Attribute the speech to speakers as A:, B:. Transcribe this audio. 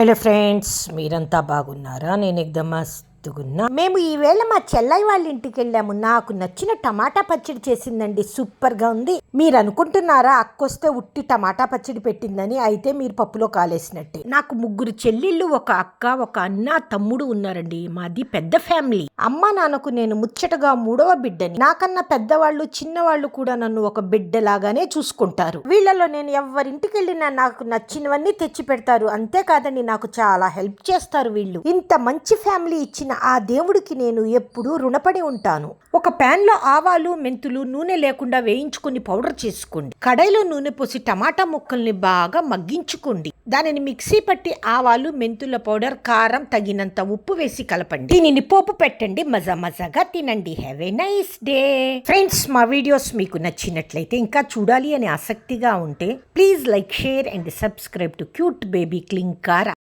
A: Hello friends, మీరంతా బాగున్నారా? నేను ఎగ్దమ్ మస్తుగున్నా. మేము ఈవేళ మా చెల్లయ్య వాళ్ళ ఇంటికి వెళ్ళాము. నాకు నచ్చిన టమాటా పచ్చడి చేసిందండి, సూపర్గా ఉంది. మీరు అనుకుంటున్నారా అక్కొస్తే ఉట్టి టమాటా పచ్చడి పెట్టిందని? అయితే మీరు పప్పులో కాలేసినట్టే. నాకు ముగ్గురు చెల్లెళ్ళు, ఒక అక్క, ఒక అన్న, తమ్ముడు ఉన్నారండి. మాది పెద్ద ఫ్యామిలీ. అమ్మ నాన్నకు నేను ముచ్చటగా మూడవ బిడ్డని. నాకన్నా పెద్దవాళ్ళు చిన్నవాళ్ళు కూడా నన్ను ఒక బిడ్డలాగానే చూసుకుంటారు. వీళ్ళలో నేను ఎవరింటికి వెళ్ళినా నాకు నచ్చినవన్నీ తెచ్చి పెడతారు. అంతేకాదండి, నాకు చాలా హెల్ప్ చేస్తారు వీళ్ళు. ఇంత మంచి ఫ్యామిలీ ఇచ్చిన ఆ దేవుడికి నేను ఎప్పుడూ రుణపడి ఉంటాను. ఒక ప్యాన్ లో ఆవాలు, మెంతులు, నూనె లేకుండా వేయించుకుని పౌడర్ చేసుకోండి. కడాయిలో నూనె పోసి టమాటా ముక్కల్ని బాగా మగ్గించుకోండి. దానిని మిక్సీ పట్టి ఆవాలు, మెంతుల పౌడర్, కారం, తగినంత ఉప్పు వేసి కలపండి. దీనిని పోపు పెట్టండి. మజా మజాగా తినండి. Have a nice day. Friends, మా వీడియోస్ మీకు నచ్చినట్లయితే, ఇంకా చూడాలి అని ఆసక్తిగా ఉంటే please like, share and subscribe to cute baby Klin Kaara.